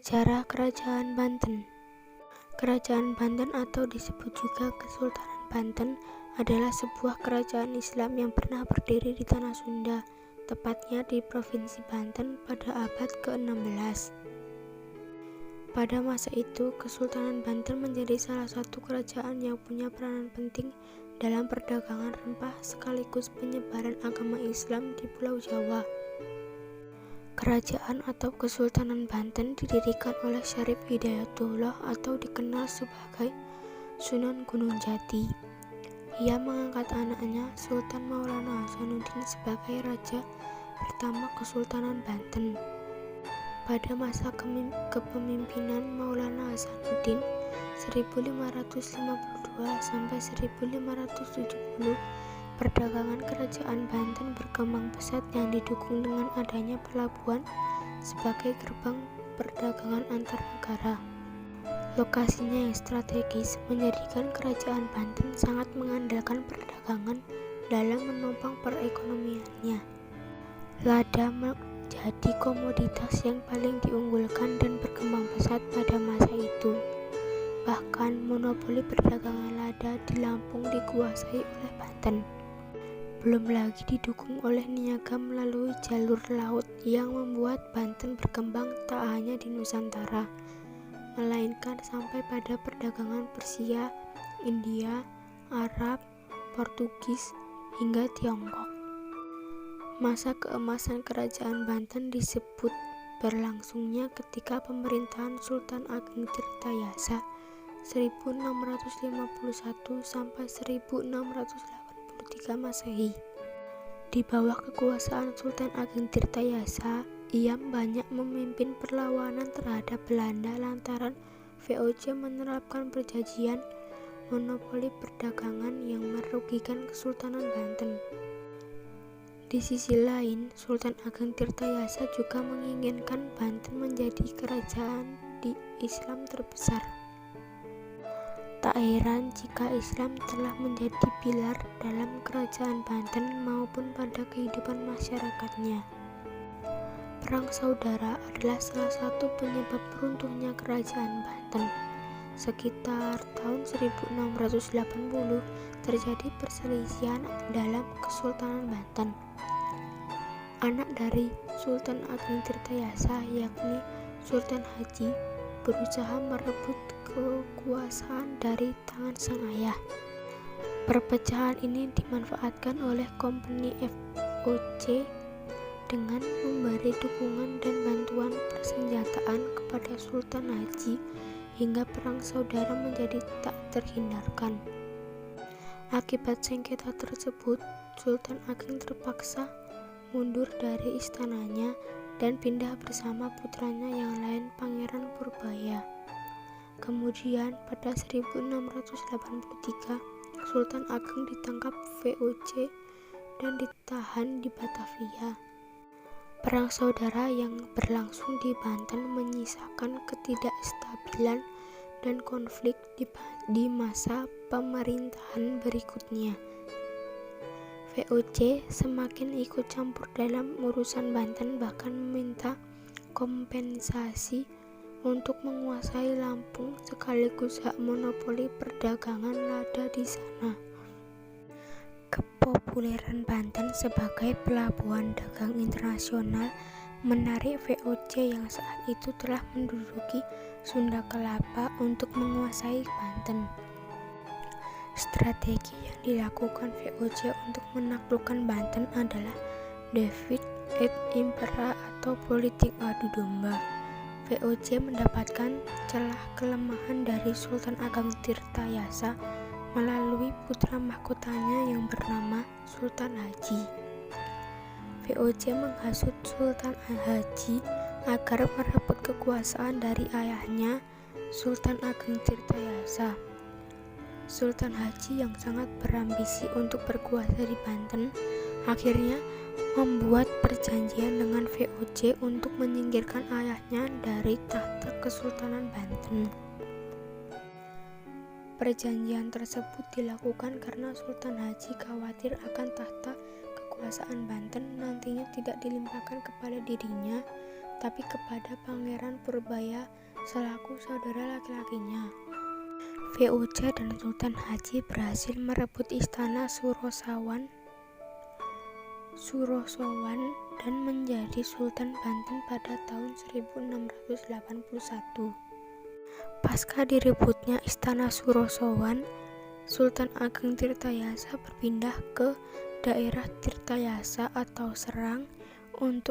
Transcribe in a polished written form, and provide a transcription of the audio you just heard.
Sejarah Kerajaan Banten. Kerajaan Banten atau disebut juga Kesultanan Banten adalah sebuah kerajaan Islam yang pernah berdiri di tanah Sunda, tepatnya di Provinsi Banten pada abad ke-16. Pada masa itu, Kesultanan Banten menjadi salah satu kerajaan yang punya peranan penting dalam perdagangan rempah sekaligus penyebaran agama Islam di Pulau Jawa. Kerajaan atau Kesultanan Banten didirikan oleh Syarif Hidayatullah atau dikenal sebagai Sunan Gunung Jati. Ia mengangkat anaknya Sultan Maulana Hasanuddin sebagai raja pertama Kesultanan Banten. Pada masa kepemimpinan Maulana Hasanuddin 1552 sampai 1570, perdagangan kerajaan Banten berkembang pesat yang didukung dengan adanya pelabuhan sebagai gerbang perdagangan antar negara. Lokasinya yang strategis menjadikan kerajaan Banten sangat mengandalkan perdagangan dalam menopang perekonomiannya. Lada menjadi komoditas yang paling diunggulkan dan berkembang pesat pada masa itu. Bahkan monopoli perdagangan lada di Lampung dikuasai oleh Banten. Belum lagi didukung oleh niaga melalui jalur laut yang membuat Banten berkembang tak hanya di Nusantara, melainkan sampai pada perdagangan Persia, India, Arab, Portugis, hingga Tiongkok. Masa keemasan kerajaan Banten disebut berlangsungnya ketika pemerintahan Sultan Ageng Tirtayasa 1651 sampai 1683 Masehi. Di bawah kekuasaan Sultan Ageng Tirtayasa, ia banyak memimpin perlawanan terhadap Belanda lantaran VOC menerapkan perjanjian monopoli perdagangan yang merugikan Kesultanan Banten. Di sisi lain, Sultan Ageng Tirtayasa juga menginginkan Banten menjadi kerajaan di Islam terbesar. Tak heran jika Islam telah menjadi pilar dalam kerajaan Banten maupun pada kehidupan masyarakatnya. Perang saudara adalah salah satu penyebab runtuhnya kerajaan Banten. Sekitar tahun 1680 terjadi perselisihan dalam Kesultanan Banten. Anak dari Sultan Ageng Tirtayasa yakni Sultan Haji berusaha merebut kekuasaan dari tangan sang ayah. Perpecahan ini dimanfaatkan oleh kompeni VOC dengan memberi dukungan dan bantuan persenjataan kepada Sultan Haji hingga perang saudara menjadi tak terhindarkan. Akibat sengketa tersebut, Sultan Ageng terpaksa mundur dari istananya dan pindah bersama putranya yang lain Pangeran Purbaya. Kemudian pada 1683 Sultan Ageng ditangkap VOC dan ditahan di Batavia. Perang saudara yang berlangsung di Banten menyisakan ketidakstabilan dan konflik di masa pemerintahan berikutnya. VOC semakin ikut campur dalam urusan Banten, bahkan meminta kompensasi untuk menguasai Lampung sekaligus hak monopoli perdagangan lada di sana. Kepopuleran Banten sebagai pelabuhan dagang internasional menarik VOC yang saat itu telah menduduki Sunda Kelapa untuk menguasai Banten. Strategi yang dilakukan VOC untuk menaklukkan Banten adalah Divide et Impera atau politik adu domba. VOC mendapatkan celah kelemahan dari Sultan Ageng Tirtayasa melalui putra mahkotanya yang bernama Sultan Haji. VOC menghasut Sultan Haji agar merebut kekuasaan dari ayahnya Sultan Ageng Tirtayasa. Sultan Haji yang sangat berambisi untuk berkuasa di Banten akhirnya membuat perjanjian dengan VOC untuk menyingkirkan ayahnya dari tahta Kesultanan Banten. Perjanjian tersebut dilakukan karena Sultan Haji khawatir akan tahta kekuasaan Banten nantinya tidak dilimpahkan kepada dirinya, tetapi kepada Pangeran Purbaya selaku saudara laki-lakinya. VOC dan Sultan Haji berhasil merebut istana Surosowan dan menjadi Sultan Banten pada tahun 1681. Pasca direbutnya istana Surosowan, Sultan Ageng Tirtayasa berpindah ke daerah Tirtayasa atau Serang untuk